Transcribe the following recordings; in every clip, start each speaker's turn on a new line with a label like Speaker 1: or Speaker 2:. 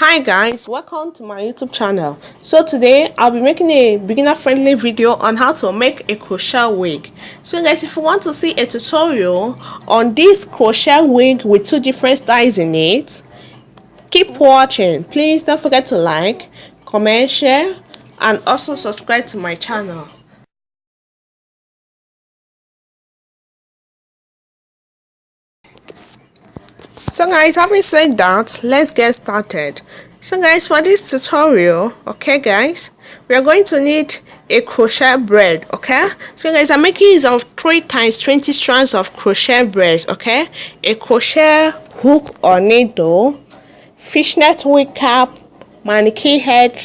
Speaker 1: Hi guys, welcome to my YouTube channel. So today I'll be making a beginner friendly video on how to make a crochet wig. So guys, if you want to see a tutorial on this crochet wig with two different styles in it, keep watching. Please don't forget to like, comment, share, and also subscribe to my channel. So guys, having said that, let's get started. So guys, for this tutorial, okay guys, we are going to need a crochet braid. Okay, so guys, I'm making use of 3 times 20 strands of crochet braids. Okay, a crochet hook or needle, fishnet wig cap, mannequin head,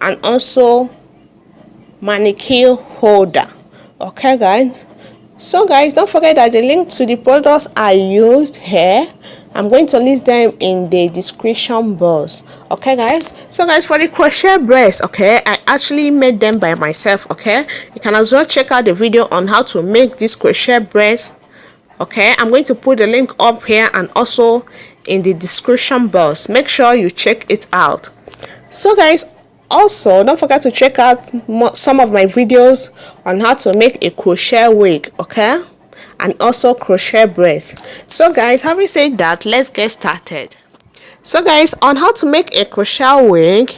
Speaker 1: and also mannequin holder. Okay guys, so guys, don't forget that the link to the products I used here, I'm going to list them in the description box. Okay guys, so guys, for the crochet braids, okay, I actually made them by myself. Okay, you can as well check out the video on how to make this crochet braids. Okay, I'm going to put the link up here and also in the description box. Make sure you check it out. So guys, also don't forget to check out some of my videos on how to make a crochet wig, okay, and also crochet braids. So guys, having said that, let's get started. So guys, on how to make a crochet wig,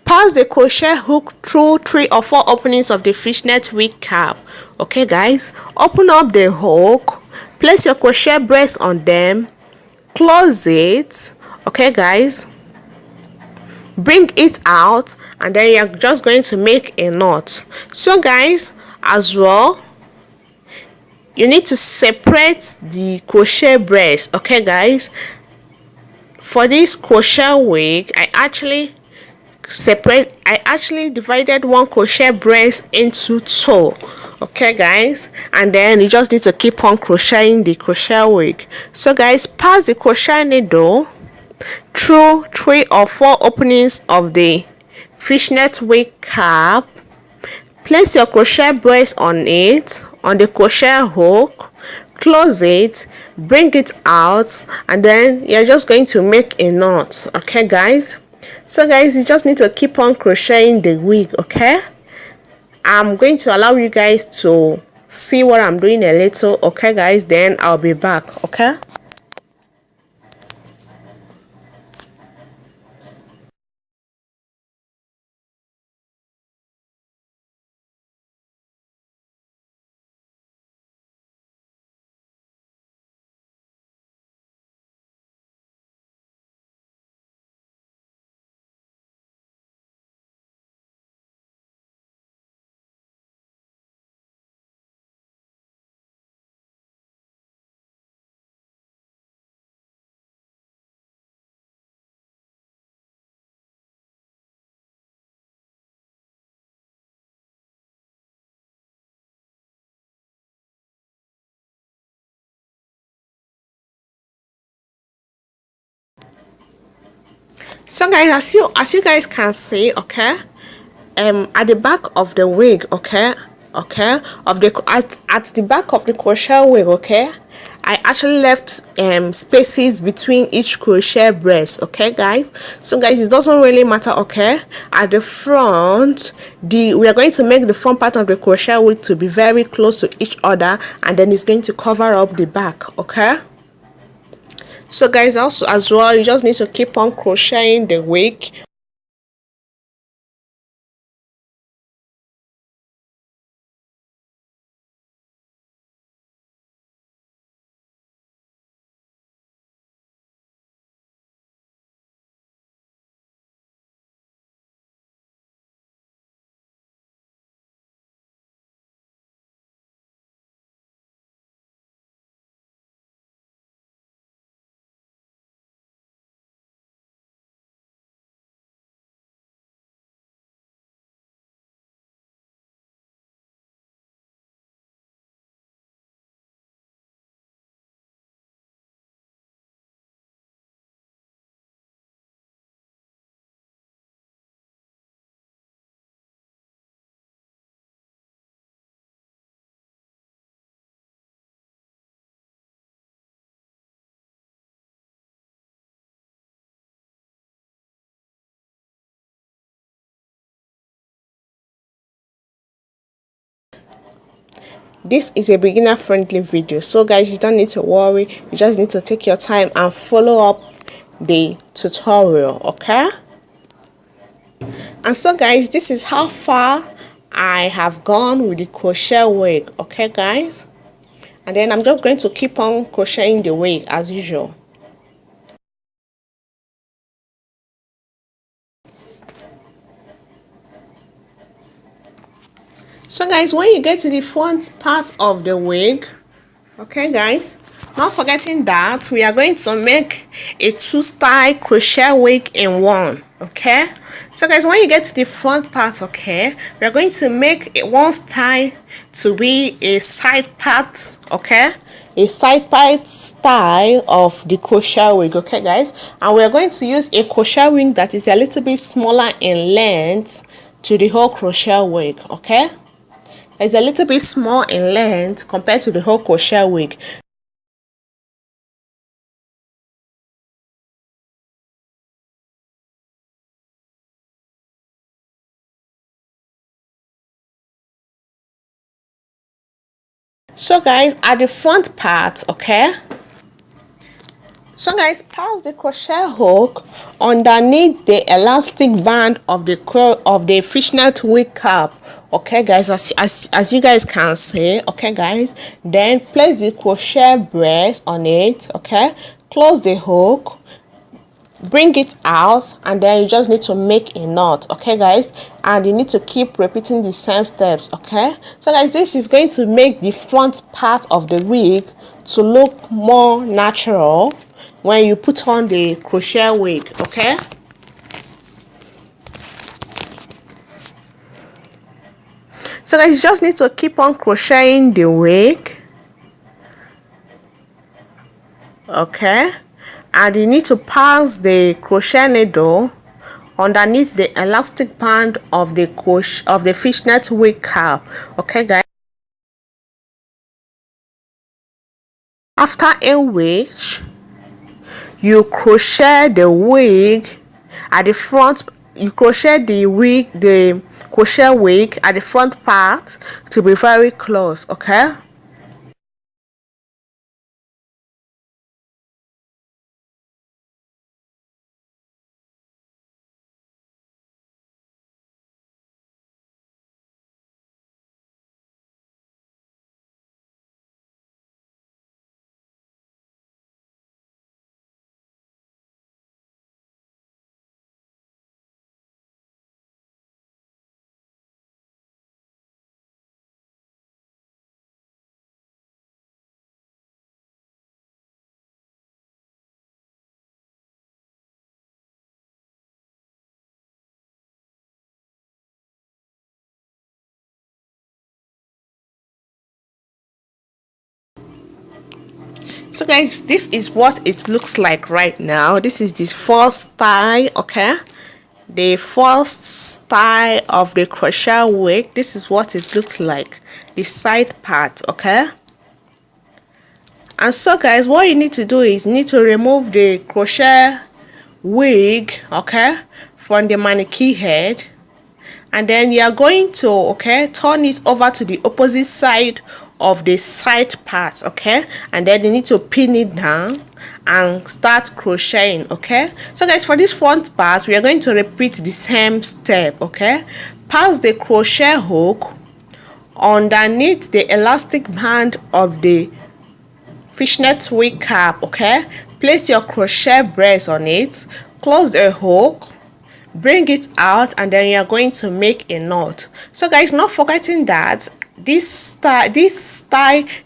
Speaker 1: pass the crochet hook through 3 or 4 openings of the fishnet wig cap. Okay guys, open up the hook, place your crochet braids on them, close it. Okay guys, bring it out, and then you're just going to make a knot. So guys, as well, you need to separate the crochet braids. Okay guys, for this crochet wig, I actually divided one crochet braid into 2. Okay guys, and then you just need to keep on crocheting the crochet wig. So guys, pass the crochet needle through 3 or 4 openings of the fishnet wig cap, place your crochet braids on it, on the crochet hook, close it, bring it out, and then you're just going to make a knot. Okay guys, so guys, you just need to keep on crocheting the wig. Okay, I'm going to allow you guys to see what I'm doing a little. Okay guys, then I'll be back. Okay. So guys, as you guys can see, okay, at the back of the wig, okay, of the at the back of the crochet wig, okay, I actually left spaces between each crochet braid. Okay guys, so guys, it doesn't really matter. Okay, at the front, we are going to make the front part of the crochet wig to be very close to each other, and then it's going to cover up the back. Okay, so guys, also as well, you just need to keep on crocheting the wig. this is a beginner friendly video, so guys, you don't need to worry. You just need to take your time and follow up the tutorial, okay? And so guys, this is how far I have gone with the crochet wig, okay guys? And then I'm just going to keep on crocheting the wig as usual. So guys, when you get to the front part of the wig, okay guys, not forgetting that we are going to make a 2-style crochet wig in one, okay? So guys, when you get to the front part, okay, we are going to make one style to be a side part, okay, a side part style of the crochet wig, okay guys, and we are going to use a crochet wig that is a little bit smaller in length to the whole crochet wig, okay? It's a little bit small in length compared to the whole crochet wig. So guys, at the front part, okay, so guys, pass the crochet hook underneath the elastic band of the fishnet wig cap, okay guys, as you guys can see, okay guys. Then place the crochet brace on it, okay, close the hook, bring it out, and then you just need to make a knot, okay guys, and you need to keep repeating the same steps, okay? So guys, this is going to make the front part of the wig to look more natural when you put on the crochet wig, okay? So guys, you just need to keep on crocheting the wig, okay, and you need to pass the crochet needle underneath the elastic band of the fishnet wig cap, okay guys, after in which you crochet the wig at the front. You crochet the crochet wig at the front part to be very close, okay? So guys, this is what it looks like right now. This is the first style, okay, the first style of the crochet wig. This is what it looks like, the side part, okay? And so guys, what you need to do is you need to remove the crochet wig, okay, from the mannequin head, and then you are going to, okay, turn it over to the opposite side of the side part, okay, and then you need to pin it down and start crocheting, okay? So guys, for this front part, we are going to repeat the same step, okay? Pass the crochet hook underneath the elastic band of the fishnet wig cap, okay? Place your crochet brace on it, close the hook, bring it out, and then you're going to make a knot. So guys, not forgetting that this style, the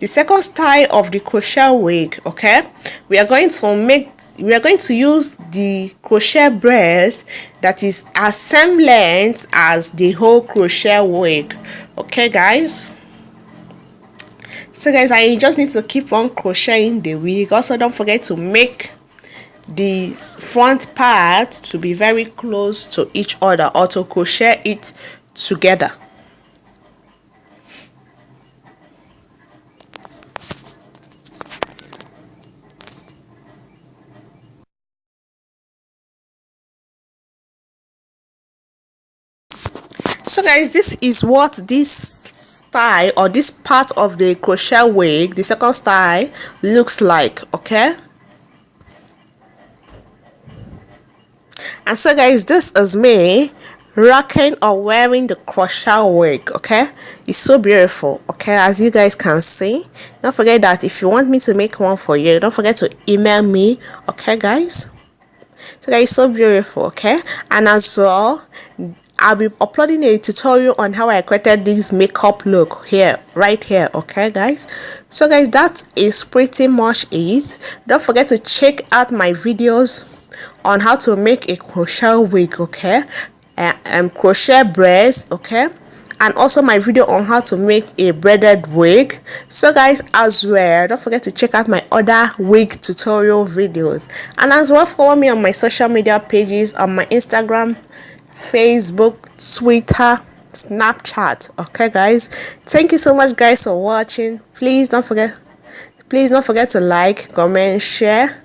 Speaker 1: second style of the crochet wig, okay, we are going to use the crochet brace that is as same length as the whole crochet wig, okay guys. So guys, I just need to keep on crocheting the wig. Also, don't forget to make the front part to be very close to each other, or to crochet it together. So guys, this is what this style or this part of the crochet wig, the second style, looks like. Okay, and so guys, this is me rocking or wearing the crochet wig. Okay, it's so beautiful. Okay, as you guys can see, don't forget that if you want me to make one for you, don't forget to email me. Okay guys, so guys, so beautiful. Okay, and as well, I'll be uploading a tutorial on how I created this makeup look here, right here. Okay guys, so guys, that is pretty much it. Don't forget to check out my videos on how to make a crochet wig, okay, and crochet braids, okay, and also my video on how to make a braided wig. So guys, as well, don't forget to check out my other wig tutorial videos, and as well, follow me on my social media pages on my Instagram, Facebook, Twitter, Snapchat. Okay guys, thank you so much guys for watching. Please don't forget to like, comment, share,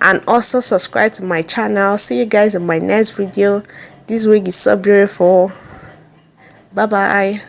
Speaker 1: and also subscribe to my channel. See you guys in my next video. This wig is so beautiful. Bye bye.